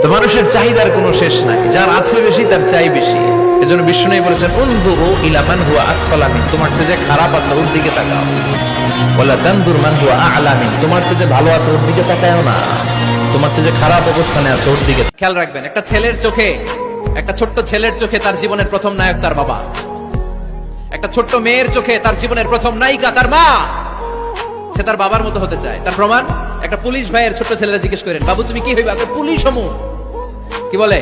তো মানুষের চাহিদার কোনো শেষ নাই, যার আছে বেশি তার চাই বেশি। এজন্য বিষ্ণু বলেছেন উনজুরু ইলা মান হুয়া আসফালা মিন, তোমার চেয়ে যে খারাপ আছে ওর দিকে তাকাও। ওয়ালা তানজুর মান হুয়া আ'লা মিন, তোমার চেয়ে যে ভালো আছে ওর দিকে তাকাও না, তোমার চেয়ে যে খারাপ অবস্থানে আছে ওর দিকে খেয়াল রাখবেন। একটা ছেলের চোখে, একটা ছোট্ট ছেলের চোখে তার জীবনের প্রথম নায়ক তার বাবা। একটা ছোট্ট মেয়ের চোখে তার জীবনের প্রথম নায়িকা তার মা। সে তার বাবার মতো হতে চায়। তার প্রমাণ, একটা পুলিশ ভাইয়ের ছোট্ট ছেলেরা জিজ্ঞেস করেন, বাবু তুমি কি হইবা? পুলিশ হমু। কি বলে?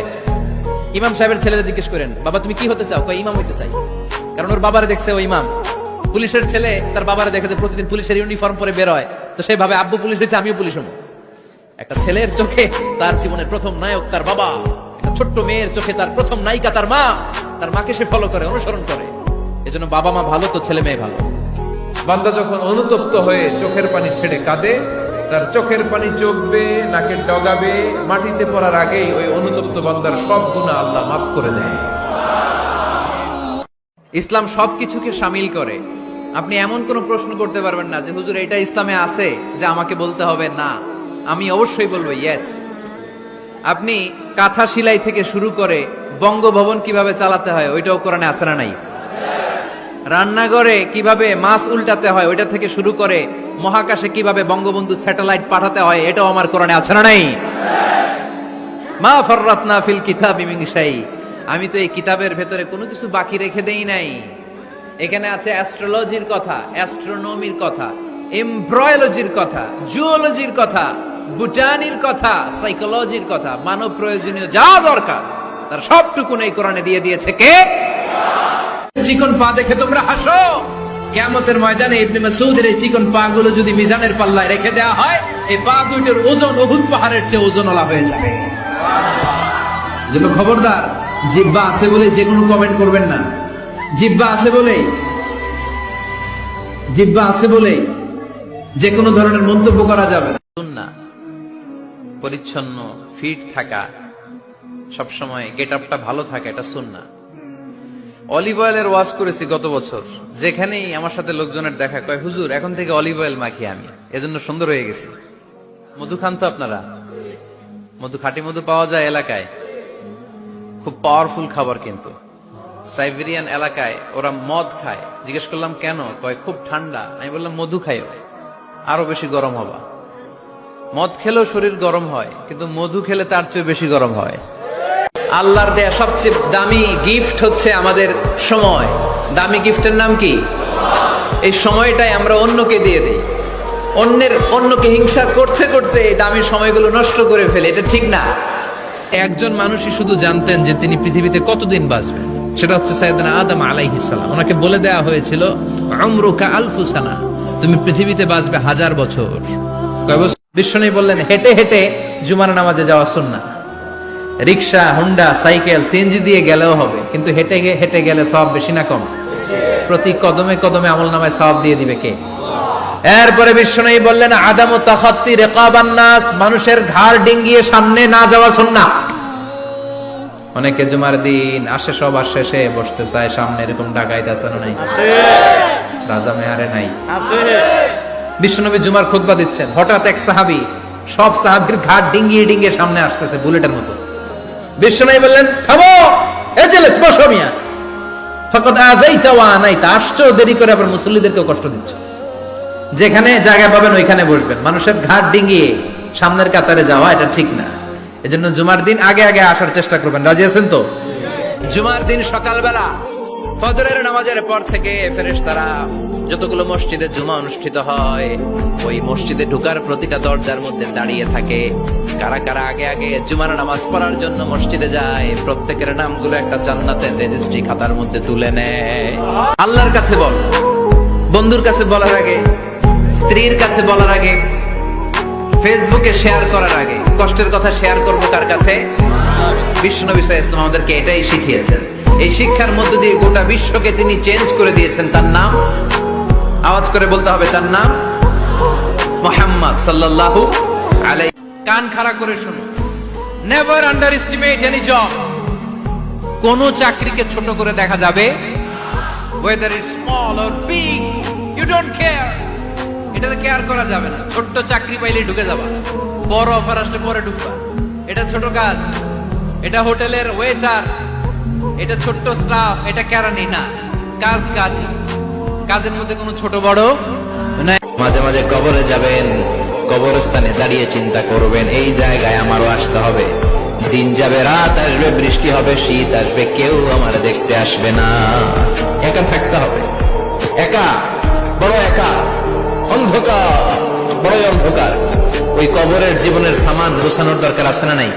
ইমাম সাহেবের ছেলেরা জিজ্ঞেস করেন, বাবা তুমি কি হতে চাও? কয় ইমাম হইতে চাই। কারণ ওর বাবারে দেখছে ও ইমাম। পুলিশের ছেলে তার বাবারে দেখে যে প্রতিদিন পুলিশের ইউনিফর্ম পরে বের হয়, তো সেই ভাবে আব্বু পুলিশ হয়েছে, আমিও পুলিশ হমু। একটা ছেলের চোখে তার জীবনের প্রথম নায়ক তার বাবা, একটা ছোট্ট মেয়ের চোখে তার প্রথম নায়িকা তার মা। তার মাকে সে ফলো করে, অনুসরণ করে। এজন্য বাবা মা ভালো তো ছেলে মেয়ে ভালো। বান্দা যখন অনুতপ্ত হয়ে চোখের পানি ছেড়ে কাঁদে, তার চোখের পানি চোখবে, নাকে ডগাবে, মাটিতে পড়ার আগেই ওই অনুতপ্ত বান্দার সব গুনাহ আল্লাহ মাফ করে দেয়। ইসলাম সবকিছুকে শামিল করে। আপনি এমন কোন প্রশ্ন করতে পারবেন না যে হুজুর এটা ইসলামে আছে যে আমাকে বলতে হবে না, আমি অবশ্যই বলবো ইয়েস। আপনি কাঁথা সেলাই থেকে শুরু করে বঙ্গভবন কিভাবে চালাতে হয় ওইটাও কোরআনে আছে না নাই? রান্নাঘরে কিভাবে মাছ উল্টাতে হয় ওইটা থেকে শুরু করে মহাকাশে কিভাবে বঙ্গবন্ধু স্যাটেলাইট পাঠাতে হয় এটাও আমার কোরআনে আছে না নাই? মা ফাররাতনা ফিল কিতাবি মিন শাই, আমি তো এই কিতাবের ভেতরে কোনো কিছু বাকি রেখে দেই নাই। এখানে আছে অ্যাস্ট্রোলজির কথা, অ্যাস্ট্রোনমির কথা, এমব্রয়োলজির কথা, জুওলজির কথা, বুটানির কথা, সাইকোলজির কথা, মানব প্রয়োজনীয় যা দরকার তার সবটুকু এই কোরআনে দিয়ে দিয়েছে কে? চিকন পা দেখে তোমরা হাসো, কিয়ামতের ময়দানে ইবনে মাসউদের এই চিকন পা গুলো যদি মিজানের পাল্লায় রেখে দেওয়া হয়, এই পা দুইটার ওজন উহুদ পাহাড়ের চেয়ে ওজনওয়ালা হয়ে যাবে। এজন্য খবরদার, জিহ্বা আছে বলে যে কোনো কমেন্ট করবেন না। জিহ্বা আছে বলে যে কোনো ধরনের মন্তব্য করা যাবে না। সুন্নাহ, পরিচ্ছন্ন, ফিট থাকা, সবসময় গেট আপটা ভালো থাকা, এটা সুন্নাহ। অলিভ অয়েলের ওয়াজ করেছি গত বছর, যেখানেই আমার সাথে লোকজনের দেখা, কয় হুজুর এখন থেকে অলিভ অয়েল মাখি আমি, এজন্য সুন্দর হয়ে গেছি। মধু খান তো আপনারা? মধু, খাঁটি মধু পাওয়া যায় এলাকায়, খুব পাওয়ারফুল খাবার। কিন্তু সাইবেরিয়ান এলাকায় ওরা মদ খায়। জিজ্ঞেস করলাম কেন? কয় খুব ঠান্ডা। আমি বললাম মধু খাইও, আরো বেশি গরম হবা। মদ খেলেও শরীর গরম হয়, কিন্তু মধু খেলে তার চেয়ে বেশি গরম হয়। আল্লাহর দেয়া সবচেয়ে দামি গিফট হচ্ছে আমাদের সময়। দামি গিফটের নাম কি? এই সময়টাই আমরা অন্যকে দিয়ে দিই। অন্যকে হিংসা করতে করতে এই দামি সময়গুলো নষ্ট করে ফেলে, এটা ঠিক না। একজন মানুষই শুধু জানতেন যে তিনি পৃথিবীতে কতদিন বাঁচবেন, সেটা হচ্ছে সাইয়েদনা আদম আলাইহিস সালাম। ওনাকে বলে দেয়া হয়েছিল উমরুকা আলফু সানা, তুমি পৃথিবীতে বাঁচবে 1000 বছর। বিশ্বনবী বললেন হেঁটে হেঁটে জুমার নামাজে যাওয়া সুন্নাহ। রিকশা, হুন্ডা, সাইকেল, সিএনজি দিয়ে গেলেও হবে, কিন্তু হেঁটে হেঁটে গেলে সওয়াব বেশি না কম? প্রতি কদমে কদমে আমলনামায় সওয়াব দিয়ে দিবে কে? এরপরে বিশ্বনবী বললেন আদামু তাখাত্তি রিকাবান নাস, মানুষের ঘাড় ডিঙ্গিয়ে সামনে না যাওয়া সুন্নাহ। অনেকে জুমার দিন আসে, সবার শেষে বসতে চায় সামনে, এরকম ডাকাইত আছে না নাই? রাজা মেহারে নাই? বিশ্বনবী জুমার খুতবা দিচ্ছেন, হঠাৎ এক সাহাবী সব সাহাবীর ঘাড় ডিঙ্গিয়ে ডিঙ্গিয়ে সামনে আসতেছে বুলেটের মতো। বিশ্বনবী বললেন থামো, এজেলেস, বসো মিয়া। ফাকাদ আযাইতা ওয়া আনাইতা, আসছো দেরি করে আবার মুসল্লিদেরকে কষ্ট দিচ্ছ। যেখানে জায়গা পাবেন ওইখানে বসবেন। মানুষের ঘাড় ডিঙ্গিয়ে সামনের কাতারে যাওয়া এটা ঠিক না। এজন্য জুমার দিন আগে আগে আসার চেষ্টা করবেন। রাজি আছেন তো? জুমার দিন সকালবেলা ফজরের নামাজের পর থেকে ফেরেশতারা যতগুলো মসজিদে জুমা অনুষ্ঠিত হয়, ওই মসজিদে ঢোকার প্রতিটা দরজার মধ্যে দাঁড়িয়ে থাকে। কারা কারা আগে আগে জুমার নামাজ পড়ার জন্য মসজিদে যায়, প্রত্যেকের নামগুলো একটা জান্নাতের রেজিস্ট্রি খাতার মধ্যে তুলে নেয়। আল্লাহর কাছে বল, বন্ধুর কাছে বলার আগে, স্ত্রীর কাছে বলার আগে, ফেসবুকে শেয়ার করার আগে কষ্টের কথা শেয়ার করবো কার কাছে? বিশ্বনবী সাল্লাল্লাহু আলাইহি ওয়াসাল্লাম আমাদেরকে এটাই শিখিয়েছেন। এই শিক্ষার মধ্য দিয়ে গোটা বিশ্বকে তিনি চেঞ্জ করে দিয়েছেন। তার নাম আওয়াজ করে বলতে হবে, তার নাম মুহাম্মদ সাল্লাল্লাহু আলাইহি। কান খাড়া করে শুনুন, never under estimate any job. কোন চাকরিকে ছোট করে দেখা যাবে, whether it's small or big, you don't care, এটা কেয়ার করা যাবে না। ছোট্ট চাকরি পাইলে ঢুকে যাবা, বড় অফার আসলে পরে ঢুকবা, এটা ছোট কাজ, এটা হোটেলের ওয়েটার, এটা ছোট্ট স্টাফ, এটা কেরানি না, কাজ কাজই। কাজের মধ্যে কোনো ছোট বড় নাই। মাঝে মাঝে কবরে যাবেন, কবরস্থানে দাঁড়িয়ে চিন্তা করবেন এই জায়গায় আমারও আসতে হবে। দিন যাবে, রাত আসবে, বৃষ্টি হবে, শীত আসবে, কেউ আমার দেখতে আসবে না। একা থাকতে হবে, একা, বড় একা, অন্ধকার, বড় অন্ধকার। ওই কবরের জীবনের সামান গোছানোর দরকার আছে না নাই?